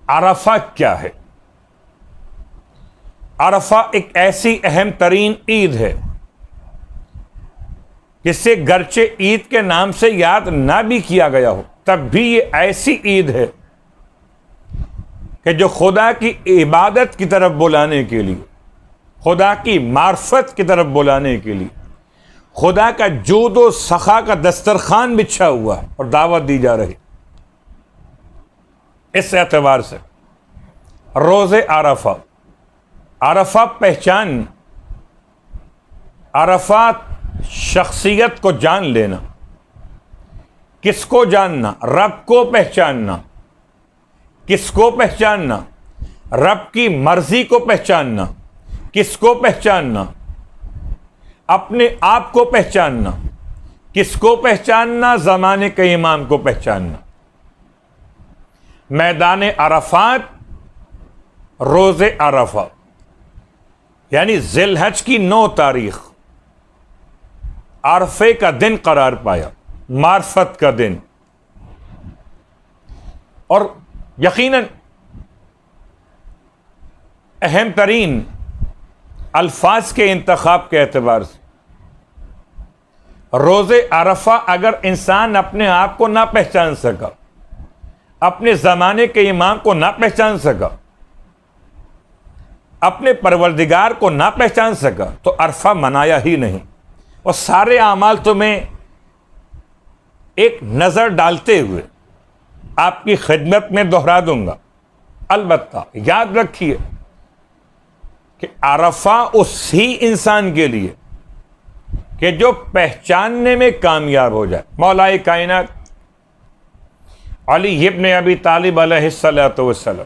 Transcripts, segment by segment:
अरफा क्या है? अरफा एक ऐसी अहम तरीन ईद है जिसे गरचे ईद के नाम से याद ना भी किया गया हो, तब भी ये ऐसी ईद है कि जो खुदा की इबादत की तरफ बुलाने के लिए, खुदा की मार्फत की तरफ बुलाने के लिए, खुदा का जूद व सखा का दस्तरखान बिछा हुआ है और दावत दी जा रही। इस एतबार से रोज़े अरफा, अरफा पहचान, अरफा शख्सियत को जान लेना। किसको जानना? रब को पहचानना। किसको पहचानना? रब की मर्जी को पहचानना। किसको पहचानना? अपने आप को पहचानना। किसको पहचानना? ज़माने के इमाम को पहचानना। मैदान अरफात, रोज़े अरफा, यानी ज़िलहज की 9 तारीख अरफे का दिन करार पाया, मार्फत का दिन। और यकीनन अहम तरीन अल्फाज के इंतखाब के एतबार से रोज़े अरफा अगर इंसान अपने आप को ना पहचान सका, अपने ज़माने के इमाम को ना पहचान सका, अपने परवरदिगार को ना पहचान सका, तो अरफा मनाया ही नहीं। और सारे आमाल तो मैं एक नज़र डालते हुए आपकी खिदमत में दोहरा दूंगा। अलबत्ता याद रखिए कि अरफा उसी इंसान के लिए कि जो पहचानने में कामयाब हो जाए। मौलाए कायनात अली इब्न अबी तालिब अलैहिस्सलातु वस्सलाम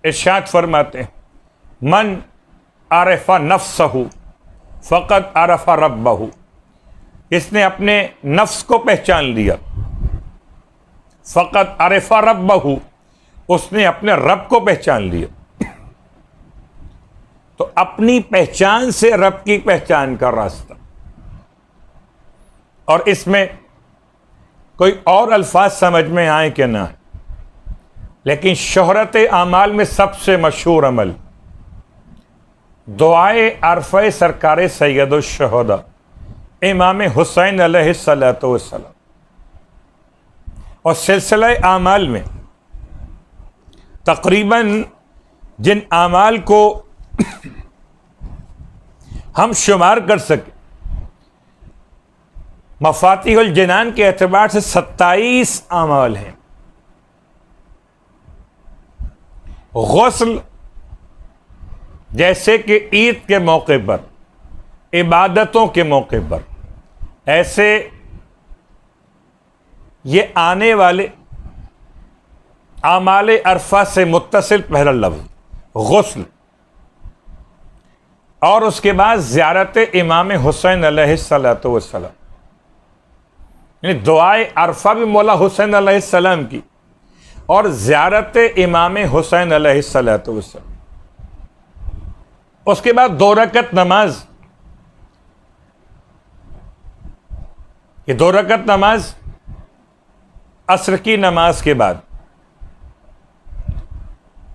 इरशाद फरमाते हैं, मन आरफा नफ्सहु फ़क़द अरफा रब्बहु। इसने अपने नफ्स को पहचान लिया, फ़क़द अरफा रब्बहु, उसने अपने रब को पहचान लिया। तो अपनी पहचान से रब की पहचान का रास्ता। और इसमें कोई और अल्फाज समझ में आए कि ना, लेकिन शोहरत आमाल में सबसे मशहूर अमल दुआए अरफ़े सरकार सैयदुश शुहदा इमाम हुसैन अलैहिस्सलातु वस्सलाम। और सिलसिला आमाल में तकरीबन जिन आमाल को हम शुमार कर सके, मफातिहुल जिनान के एतबार से 27 आमाल हैं। गुस्ल, जैसे कि ईद के मौके पर, इबादतों के मौके पर, ऐसे ये आने वाले आमाल अरफा से मुत्तसिल पहला लफ्ज़ गुस्ल। और उसके बाद ज़ियारत इमाम हुसैन अलैहिस्सलातु वस्सलाम, यानी दुआए अरफा भी मौला हुसैन अलैहिस्सलाम की और ज़ियारत इमाम हुसैन अलैहिस्सलातु वस्सलाम। उसके बाद 2 रकत नमाज। ये 2 रकत नमाज असर की नमाज के बाद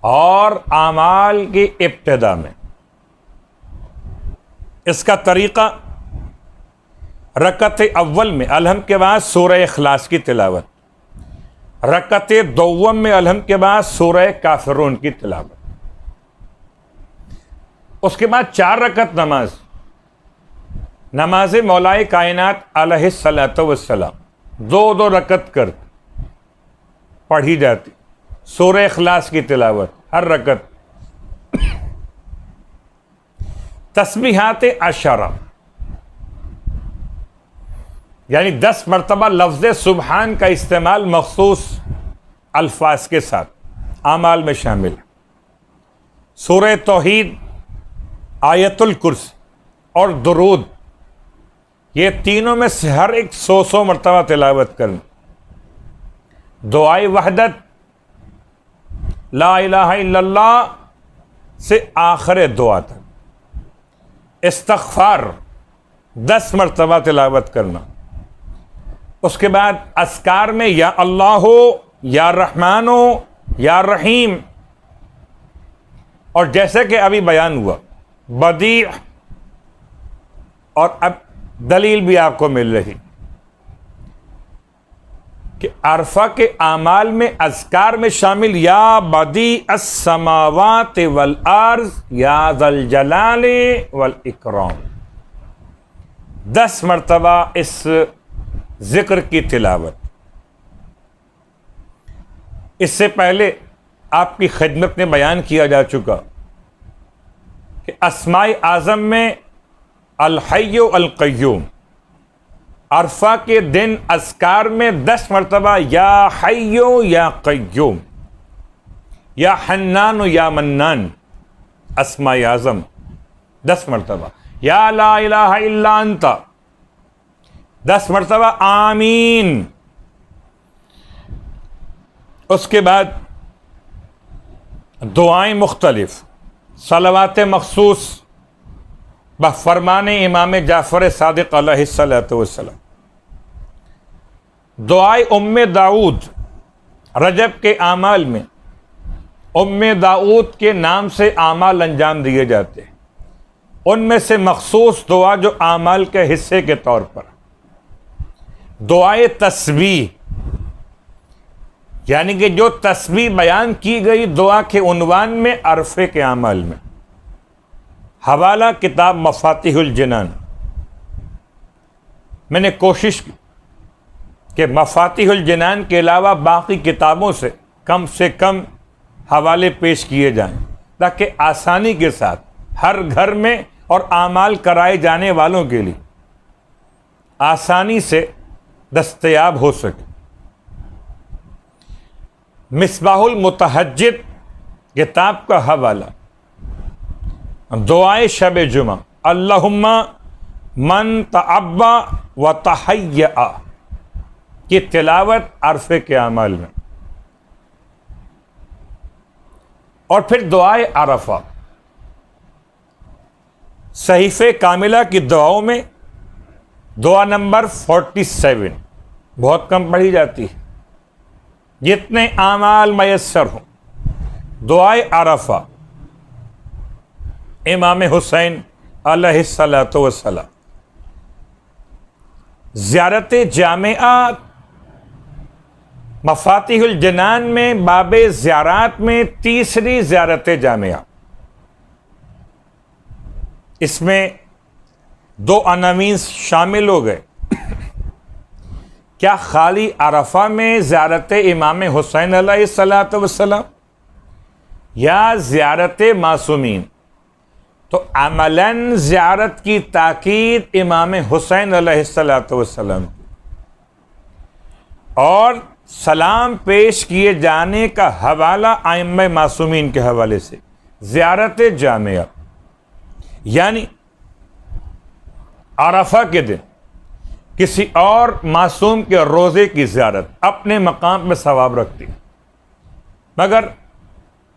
और आमाल की इब्तिदा में। इसका तरीक़ा रकत अव्वल में अलहम के बाद सूरह इखलास की तिलावत, रकत दोवम में अलहम के बाद सूरह काफिरून की तिलावत, उसके बाद 4 रकत नमाज, नमाज मौलाए कायनात अलैहिस्सलातु वस्सलाम 2-2 रकत कर पढ़ी जाती, सूरह इखलास की तिलावत हर रकत, तस्बीहात अशरा, यानी 10 मरतबा लफ्ज़ सुबहान का इस्तेमाल मखसूस अल्फाज के साथ आमाल में शामिल है। सूरह तौहीद, आयतुल कुर्सी और दुरूद, ये तीनों में से हर एक 100 मरतबा तिलावत करना। दुआए वहदत, ला इलाहा इल्लल्लाह से आखिर दुआ तक, इस्तग़फ़ार 10 मरतबा तिलावत करना। उसके बाद अस्कार में या अल्लाहो, या रहमानो, या रहीम। और जैसे कि अभी बयान हुआ बदी, और अब दलील भी आपको मिल रही कि अरफा के आमाल में अज़कार में शामिल या बदी अस्समावात वल अर्ज़ या ज़ल जलाली वल इकराम, 10 मरतबा इस जिक्र की तिलावत। इससे पहले आपकी खिदमत में बयान किया जा चुका कि अस्माए आज़म में अल हय्यु अल क़य्यूम, अरफा के दिन अज़कार में 10 मरतबा या हय्यु या क़य्यूम, या हन्नान या मन्नान, अस्माए आज़म 10 मरतबा, या ला इलाहा इल्ला अंता 10 मरतबा, आमीन। उसके बाद दुआएं मुख्तलिफ, सलवात मखसूस बफ़रमान इमाम जाफ़र सादिक़ अलैहिस्सलातु वस्सलाम, दुआए उम्मे दाऊद, रजब के आमाल में उम्मे दाऊद के नाम से आमाल अंजाम दिए जाते हैं, उनमें से मखसूस दुआ जो आमाल के हिस्से के तौर पर दुआए तस्बीह, यानी कि जो तस्बीह बयान की गई दुआ के उन्वान में अरफे के आमाल में। हवाला किताब मफातिहुल जिनान। मैंने कोशिश की कि मफातिहुल जिनान के अलावा बाकी किताबों से कम हवाले पेश किए जाएं, ताकि आसानी के साथ हर घर में और आमाल कराए जाने वालों के लिए आसानी से दस्तयाब हो सके। मिसबाहुल मुतहज्जिद किताब का हवाला दुआए शब जुमा, अल्लाहुम्मा मन तअब्बा व तहय्या की तिलावत अरफे के अमाल में। और फिर दुआए अरफा, सहीफ़े कामिला की दुआओं में दुआ नंबर 47 बहुत कम पढ़ी जाती है, जितने आमाल मयस्सर हों। दुआए अरफा इमाम हुसैन अलैहिस्सलातु वस्सलाम, ज़ियारत जामिआ मफातिहुल जिनान में बाबे ज़ियारात में तीसरी ज़ियारत जामिआ। इसमें 2 अनावीन शामिल हो गए। क्या खाली अरफा में ज़ियारत इमाम हुसैन अलैहिस्सलातु वस्सलाम या ज़ियारत मासूमीन? तो अमलन ज़ियारत की ताकीद इमाम हुसैन अलैहिस्सलातु वस्सलाम की, और सलाम पेश किए जाने का हवाला आइम्मा मासूमीन के हवाले से ज़ियारत जामिया, यानी अरफा के दिन किसी और मासूम के रोज़े की ज़ियारत अपने मकाम पर सवाब रखती है, मगर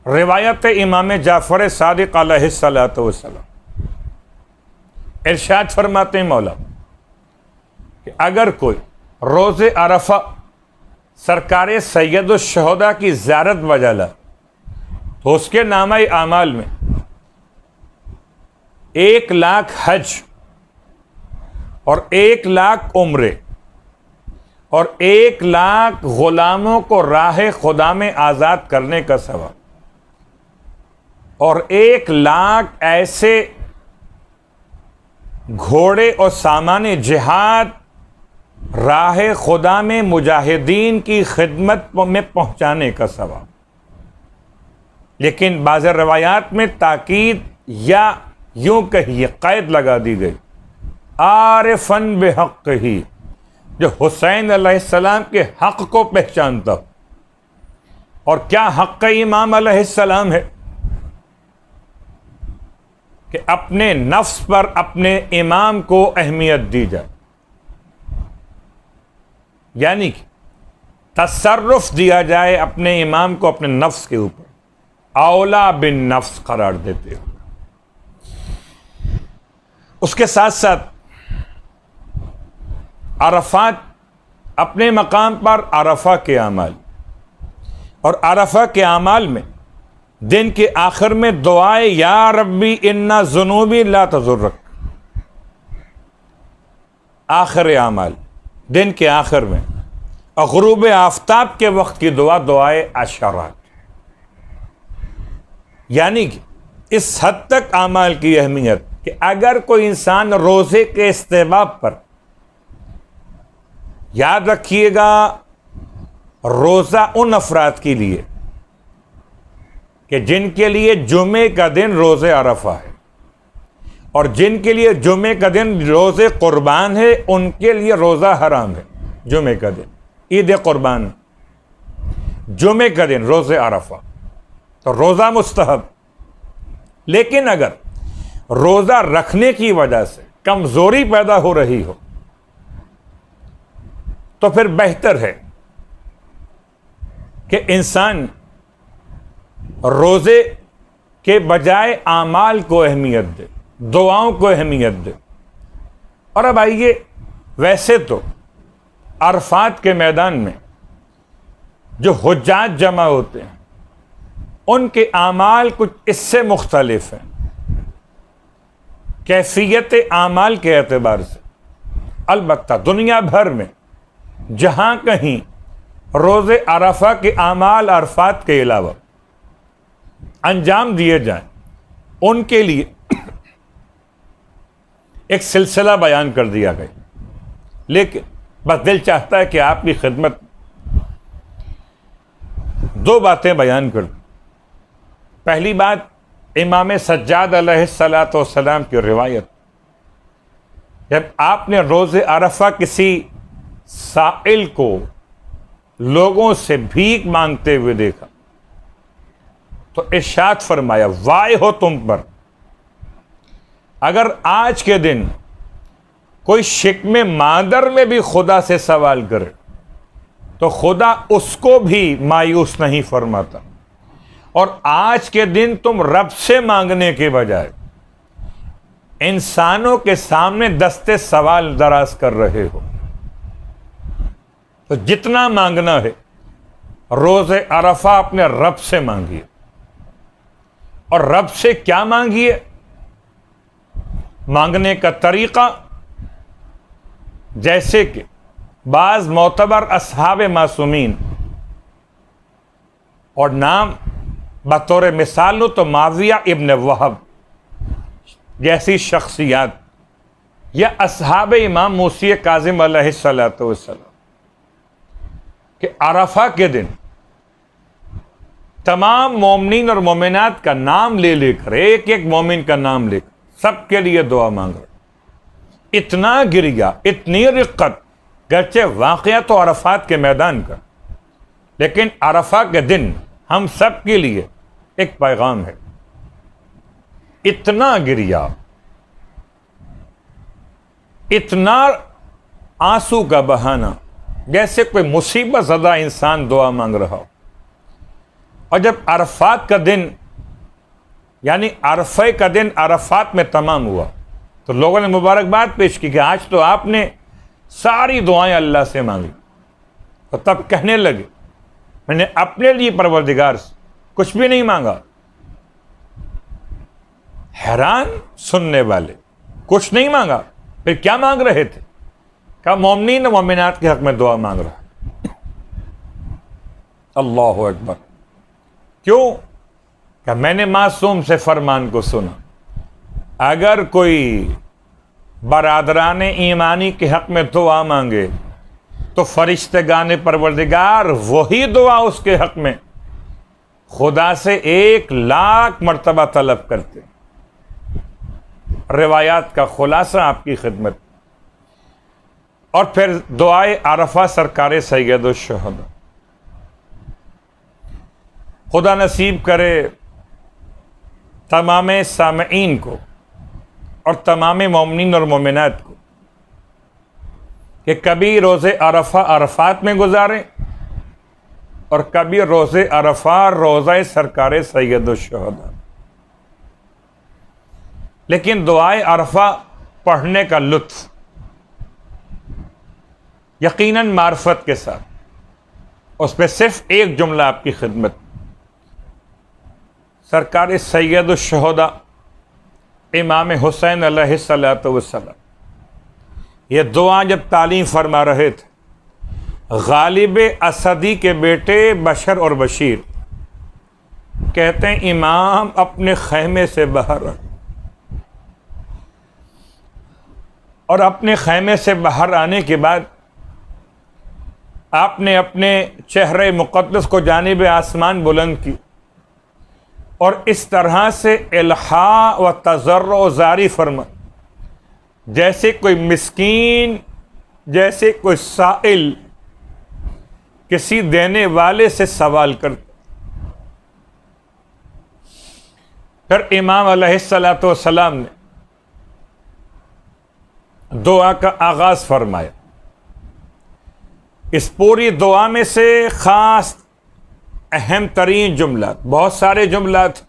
रिवायत इमाम जाफ़र सादिक़ अलैहिस्सलातु वस्सलाम इरशाद फरमाते हैं मौला कि अगर कोई रोज़े अरफा सरकार सैयदुश शुहदा की ज़ियारत बजा ला तो उसके नामे आमाल में 1 लाख हज और 1 लाख उम्रे और 1 लाख गुलामों को राह खुदा में आज़ाद करने का सवाब और 1 लाख ऐसे घोड़े और सामाने जिहाद राह खुदा में मुजाहिदीन की खिदमत में पहुंचाने का सवाब। लेकिन बाज़ रवायात में ताकीद या यूं कहिए क़ैद लगा दी गई, आरिफन बेहक़ ही, जो हुसैन अलैहिस्सलाम के हक़ को पहचानता। और क्या हक़ इमाम अलैहिस्सलाम है कि अपने नफ्स पर अपने इमाम को अहमियत दी जाए, यानी कि तसर्रुफ दिया जाए अपने इमाम को अपने नफ्स के ऊपर, औला बिन नफ्स करार देते हो। उसके साथ साथ अरफात अपने मकाम पर अरफा के अमाल, और अरफा के अमाल में दिन के आखिर में दुआए या रब्बी इन्ना जुनूबी ला तजुर्रक, आखिर अमाल दिन के आखिर में, और गुरूब आफ्ताब के वक्त की दुआ दुआए अशरात। यानी कि इस हद तक अमाल की अहमियत कि अगर कोई इंसान रोज़े के इस्तेबाब पर, याद रखिएगा रोज़ा उन अफराद के लिए कि जिनके लिए जुमे का दिन रोज़े अरफा है, और जिनके लिए जुमे का दिन रोज़े कुर्बान है उनके लिए रोज़ा हराम है। जुमे का दिन ईद कुर्बान, जुमे का दिन रोज़े अरफा, तो रोज़ा मुस्तहब। लेकिन अगर रोज़ा रखने की वजह से कमज़ोरी पैदा हो रही हो तो फिर बेहतर है कि इंसान रोज़े के बजाय आमाल को अहमियत दे, दुआओं को अहमियत दे। और अब आइए, वैसे तो अरफात के मैदान में जो हुज्जाज जमा होते हैं उनके आमाल कुछ इससे मुख्तलिफ हैं कैफियत आमाल के एतबार से। अलबत्ता दुनिया भर में जहां कहीं रोज़े अरफा के आमाल अरफात के अलावा अंजाम दिए जाएं, उनके लिए एक सिलसिला बयान कर दिया गया। लेकिन बस दिल चाहता है कि आपकी खिदमत दो बातें बयान कर दूं। पहली बात, इमाम सज्जाद अलैहिस्सलातु वस्सलाम की रिवायत, जब आपने रोज़े अरफा किसी साइल को लोगों से भीख मांगते हुए देखा तो इरशाद फरमाया, वाय हो तुम पर, अगर आज के दिन कोई शिकमे मादर में भी खुदा से सवाल करे तो खुदा उसको भी मायूस नहीं फरमाता। और आज के दिन तुम रब से मांगने के बजाय इंसानों के सामने दस्ते सवाल दराज कर रहे हो। तो जितना मांगना है रोज़े अरफा अपने रब से मांगिए। और रब से क्या मांगिए? मांगने का तरीका, जैसे कि बाज मोतबर असहाब मासूमीन, और नाम बतौर मिसाल लो तो माविया इब्न वहब जैसी शख्सियात, या असहाब इमाम मूसी काजिम अलैहिस्सलातु वस्सलाम, कि अरफा के दिन तमाम मोमिनीन और मोमिनात का नाम ले लेकर, एक एक मोमिन का नाम लेकर सबके लिए दुआ मांग रहे। इतना गिरिया, इतनी रिक्कत, गरचे वाक़या तो अरफात के मैदान का, लेकिन अरफा के दिन हम सब के लिए एक पैगाम है। इतना गिरिया, इतना आंसू का बहाना, जैसे कोई मुसीबत ज़दा इंसान दुआ मांग रहा हो। और जब अरफात का दिन, यानी अरफे का दिन अरफात में तमाम हुआ तो लोगों ने मुबारकबाद पेश की कि आज तो आपने सारी दुआएं अल्लाह से मांगी। तो तब कहने लगे, मैंने अपने लिए परवरदिगार से कुछ भी नहीं मांगा। हैरान सुनने वाले, कुछ नहीं मांगा, फिर क्या मांग रहे थे? क्या मोमिनीन और मोमिनात के हक में दुआ मांग रहा है। अल्लाहु अकबर। क्यों? क्या मैंने मासूम से फरमान को सुना, अगर कोई बरादरान ईमानी के हक में दुआ मांगे तो फरिश्तेगान परवरदिगार वही दुआ उसके हक में खुदा से 1,00,000 मरतबा तलब करते। रिवायात का खुलासा आपकी खिदमत। और फिर दुआए अरफा सरकार सैयदुश शुहदा। खुदा नसीब करे तमाम सामईन को और तमाम मोमिनीन और मोमिनात को कि कभी रोज़े अरफा अरफात में गुजारें और कभी रोज़े अरफा रोज़ा सरकार सैयदुश शुहदा। लेकिन दुआए अरफा पढ़ने का लुत्फ़ यकीनन मार्फत के साथ उस पर सिर्फ एक जुमला आपकी खिदमत। सरकार सैयद शुहदा इमाम हुसैन अलैहिस्सलातु वस्सलाम ये दुआ जब तालीम फरमा रहे थे, गालिब असदी के बेटे बशर और बशीर कहते हैं इमाम अपने खैमे से बाहर और अपने खैमे से बाहर आने के बाद आपने अपने चेहरे मुक़द्दस को जानिब आसमान बुलंद की और इस तरह से इल्हा व तज़र्रो जारी फरमा, जैसे कोई मिस्कीन, जैसे कोई साइल किसी देने वाले से सवाल करता। फिर इमाम अलैहिस्सलातु वस्सलाम ने दुआ का आगाज फरमाया। इस पूरी दुआ में से खास अहम तरीन जुमला, बहुत सारे जुमला थे,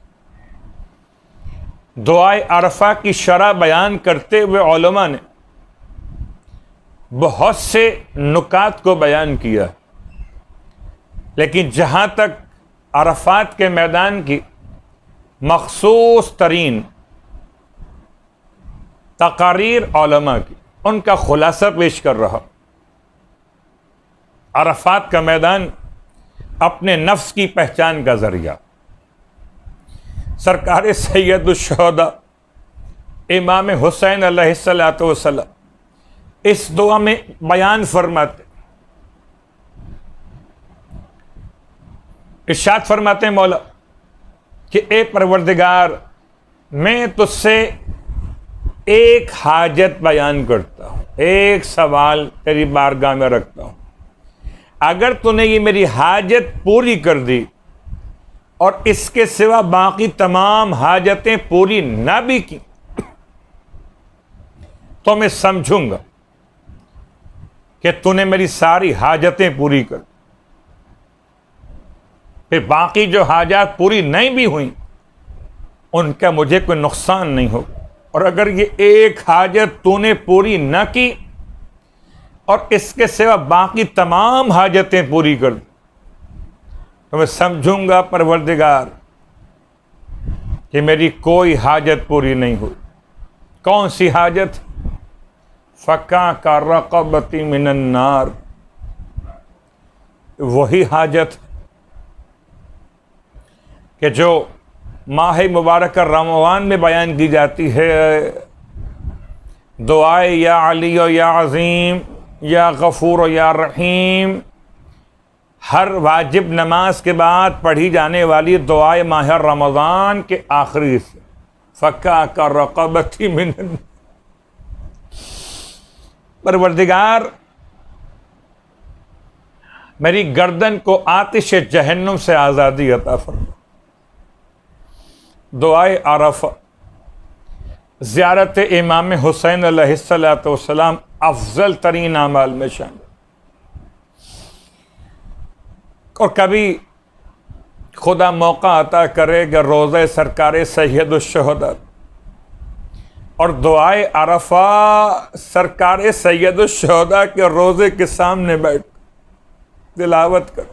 दुआए अरफा की शरह बयान करते हुए उलमा ने बहुत से नुकात को बयान किया, लेकिन जहां तक अरफात के मैदान की मखसूस तरीन तकारीर उलमा की, उनका खुलासा पेश कर रहा। अरफात का मैदान अपने नफ्स की पहचान का जरिया। सरकार सैयद शुहदा इमाम हुसैन अलैहिस्सलातु वस्सलाम इस दुआ में बयान फरमाते, इरशाद फरमाते हैं मौला कि ए परवरदिगार, मैं तुझसे एक हाजत बयान करता हूं, एक सवाल तेरी बारगाह में रखता हूं। अगर तूने ये मेरी हाजत पूरी कर दी और इसके सिवा बाकी तमाम हाजतें पूरी ना भी की तो मैं समझूंगा कि तूने मेरी सारी हाजतें पूरी कर। फिर बाकी जो हाजात पूरी नहीं भी हुई उनका मुझे कोई नुकसान नहीं होगा। और अगर ये एक हाजत तूने पूरी न की और इसके सिवा बाकी तमाम हाजतें पूरी कर दी तो मैं समझूंगा परवरदिगार कि मेरी कोई हाजत पूरी नहीं हुई। कौन सी हाजत? फ़का का रक़बती मिनन नार, वही हाजत कि जो माह मुबारक रमज़ान में बयान की जाती है। दुआए या अली या अज़ीम या गफ़ूर या रहीम, हर वाजिब नमाज के बाद पढ़ी जाने वाली दुआए माह रमज़ान के आखिरी से, फ़क्का का रक़बती मिनन। परवरदिगार, मेरी गर्दन को आतिश जहन्नुम से आज़ादी अता फरमा। दुआए अरफा, ज़ियारत इमाम हुसैन अलैहिस्सलातु वस्सलाम अफजल तरीन अमाल में शामिल। और कभी खुदा मौका अता करे कि रोज़े सरकार सैयद शुहदा और दुआए अरफा सरकार सैयद शुहदा के रोज़े के सामने बैठ तिलावत कर।